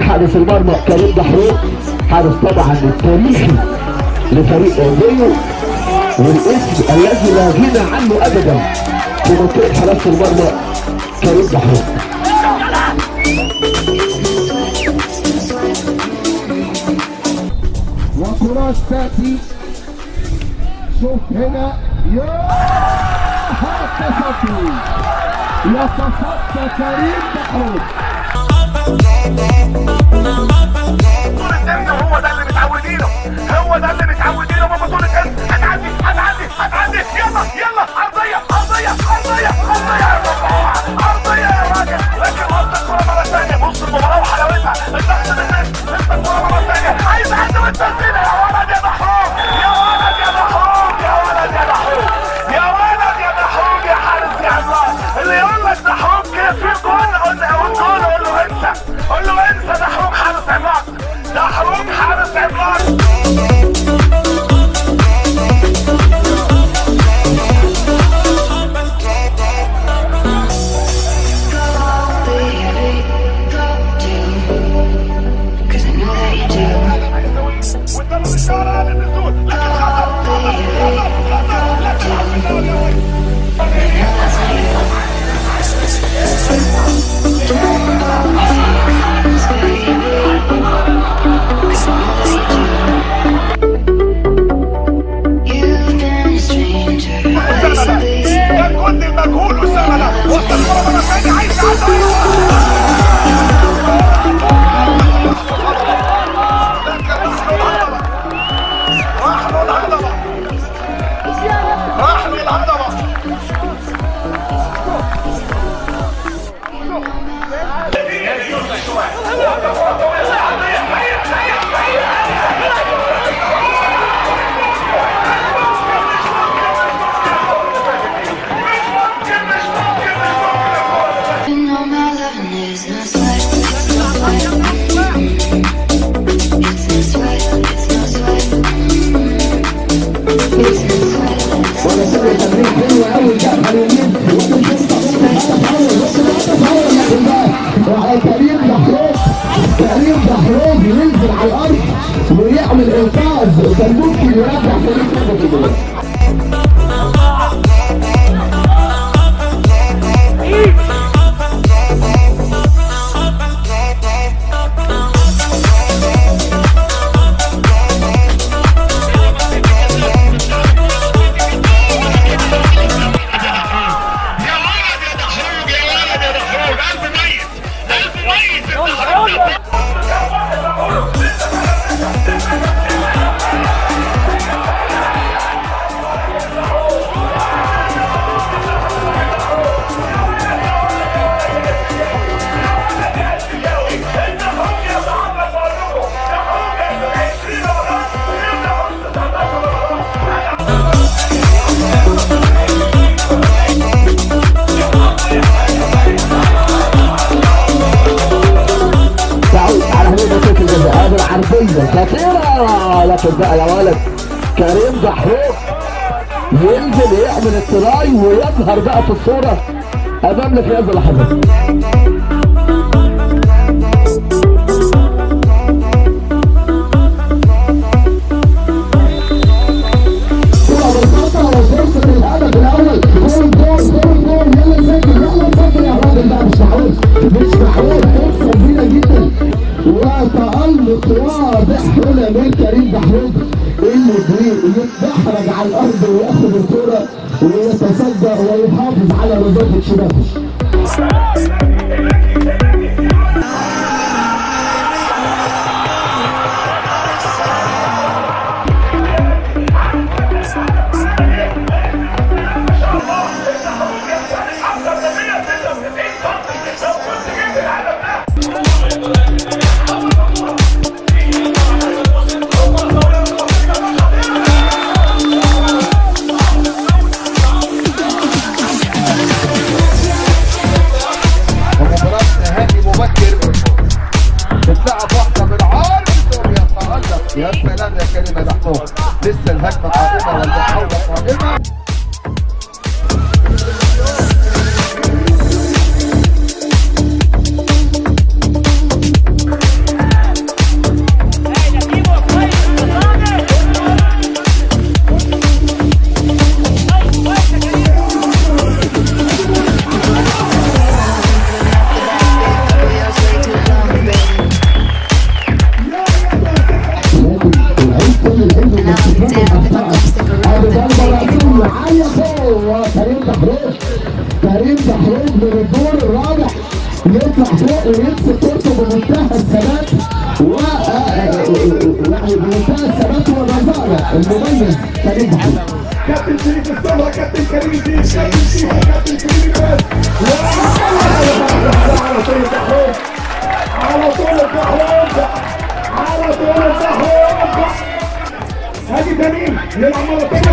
حارس المرمى كريم دحروق، حارس طبعا التاريخي لفريق اوديو والاسم الذي لا غنى عنه ابدا في منطقه حراسه المرمى كريم دحروق. وكرات تاتي، شوف هنا يا التصدي، يتصدى كريم دحروق. هو ده اللي متعودينه، هو ده اللي متعودينه. بابا طول الجن هتعدي هتعدي هتعدي. يلا يلا عرضيه عرضيه عرضيه عرضيه يا مرفوعه، عرضيه يا راجل. لكن وسط الكوره مره ثانيه. بص المباراه وحلاوتها، الضغط من الناس. لسه الكوره مره ثانيه، عايز يعدي والتسديد. يا ولد يا دحروق، يا ولد يا دحروق، يا ولد يا دحروق، يا ولد يا دحروق يا حارس يا عمار. اللي يقول لك دحروق كده في جول، قول له انسى، قول له انسى. دحروق حارس عملاق، دحروق حارس عملاق. كريم دحروق ينزل على الارض ويعمل انقاذ، كان ممكن يرجع فريق نهضة البلد. عرضية خطيرة، لكن بقى يا ولد كريم دحروق ينزل يعمل التراي ويظهر بقى في الصورة أمامنا في هذه اللحظة. فرصة الهدف الأول، جول جول جول جول. يلا سجل يلا سجل يا راجل بقى، مش معقول مش معقول. فرصة كبيرة جدا وتألق واضح هنا من كريم دحروق اللي يتدحرج على الأرض وياخد الكرة ويتصدى ويحافظ على نظافة شباكه. يا سلام يا كريم يا محمود، لسه الهجمه قائمه والمحاوله قائمه. كريم دحروج من الدور الرابع يطلع فوق ويمسك كورته بمنتهى الثبات بمنتهى الثبات والرزانه المميز كريم دحروج. كابتن شريف السمرة، كابتن كريم الدين، كابتن شريف، كابتن كريم الواد. على طول الدحروج، على طول الدحروج، على طول الدحروج. هادي كريم يلعب مرة ثانية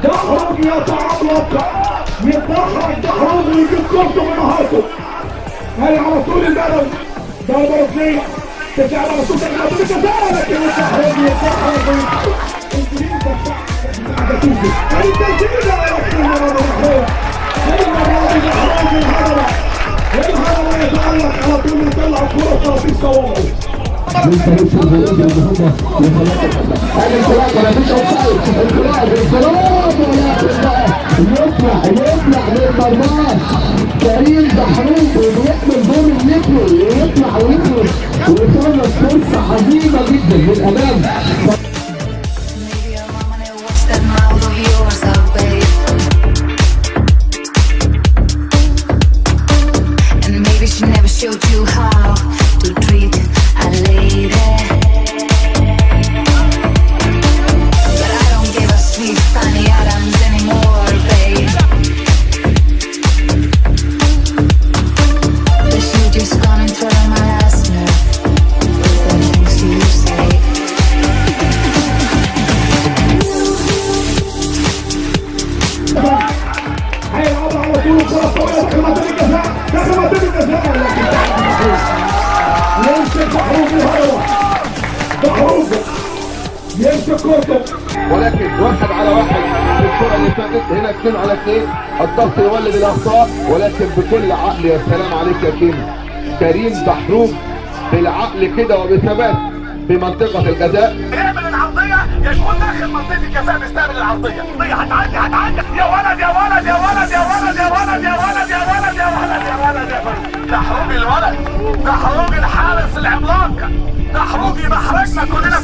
دحروج يتعلق، يتدحرج دحروج ويجيب كورته بمهارته. هاي على طول البلد، ضربة ركنية ترجع على طول الجزاء، لكن الدحروج يتدحرج هاي التسديدة يا ركنية الدحروج. الهدف يتعلق على طول، يطلع الكورة 30 صوابع. من فريق الهلال النهارده هذا الانطلاق ما فيش اوفسايد، انطلاق يطلع للمرمى كريم دحروج ويعمل دور النجم ويطلع ويخرج ويخلص فرصه عظيمه جدا للامام. ولكن 1-على-1 في الكرة اللي فاتت، هنا 2-على-2 الضغط يولد الاخطاء، ولكن بكل عقل. يا سلام عليك يا كريم دحروج بالعقل كده وبثبات في منطقة الجزاء. يعمل العرضية، يكون داخل منطقة الجزاء بيستقبل العرضية. هتعدي يا ولد يا ولد يا ولد يا ولد يا ولد يا ولد يا ولد يا ولد يا ولد يا ولد. دحروج الولد، دحروج الحارس العملاق، دحروج يبحرجنا كلنا.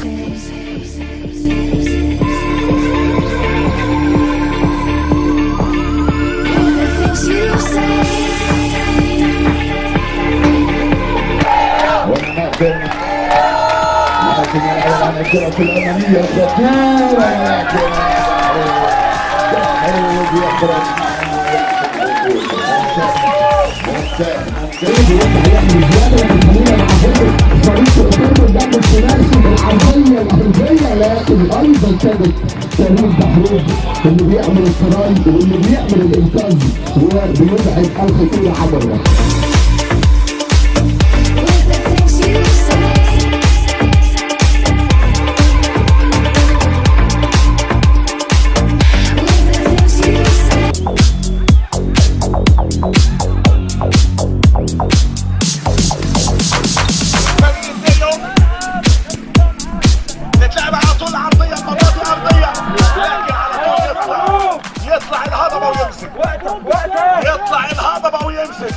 لكن يلعب عن الكرة الأمامية خطيرة، لكن دحروج يخرج يعمل زيادة خلينا مع فريق الأردن قدام الثلاثي بالعرضية الأرضية، لكن أيضا كانت كريم دحروج اللي بيعمل التراي واللي بيعمل الإنقاذ وبيبعد الخطورة عن الرأس. يطلع الهضبة ويمسك، يطلع الهضبة ويمسك.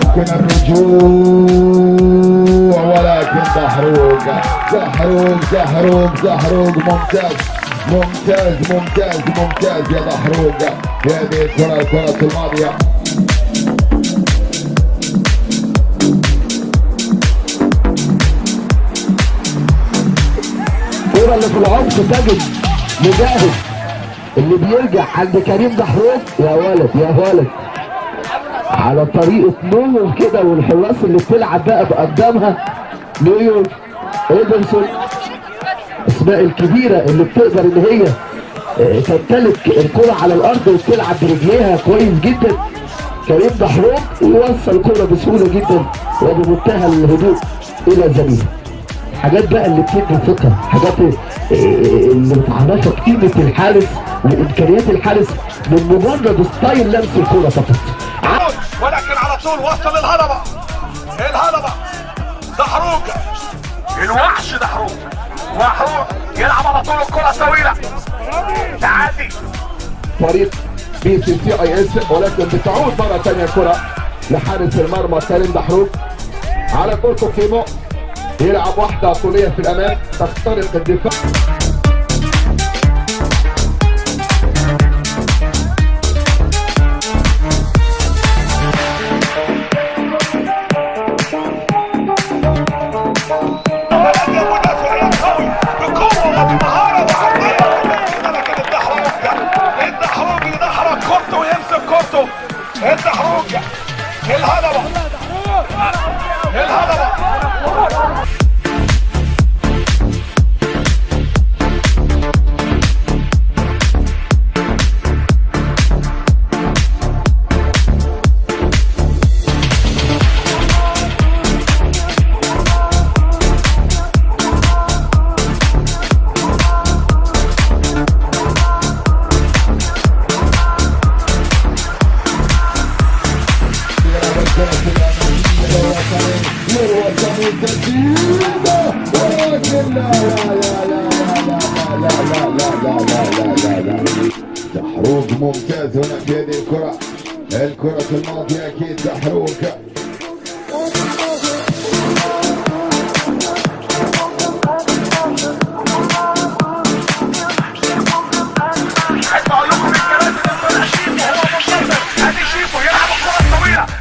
ممكن الرجوع، ولكن دحروج ممتاز يا دحروج في هذه الكرة الماضية. الكرة اللي في العمق تجد مجاهد اللي بيرجع عند كريم دحروج. يا ولد على طريقه نويو كده، والحراس اللي بتلعب بقى بقدامها نويو إيدرسون، اسماء الكبيره اللي بتقدر ان هي تمتلك الكره على الارض وتلعب برجليها كويس جدا. كريم دحروج يوصل الكره بسهوله جدا وبمنتهى الهدوء الى زميله. حاجات بقى اللي بتدي ثقه، حاجات اللي بتعرفك قيمه الحارس وامكانيات الحارس من مجرد ستايل لمس الكره فقط. ولكن على طول وصل الهضبه دحروج، الوحش دحروج يلعب على طول الكره الطويله تعدي فريق BCCIS، ولكن بتعود مره ثانيه الكره لحارس المرمى كريم دحروج على كورته كيمو، يلعب واحده طوليه في الامام تخترق الدفاع. الدحروج الهضبه دحروج ممتاز هنا في هذه الكرة الماضية أكيد دحروج.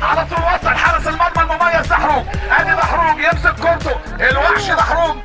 على طول وصل حارس المرمى المميز دحروج، ادي دحروج يمسك كورته، الوحش دحروج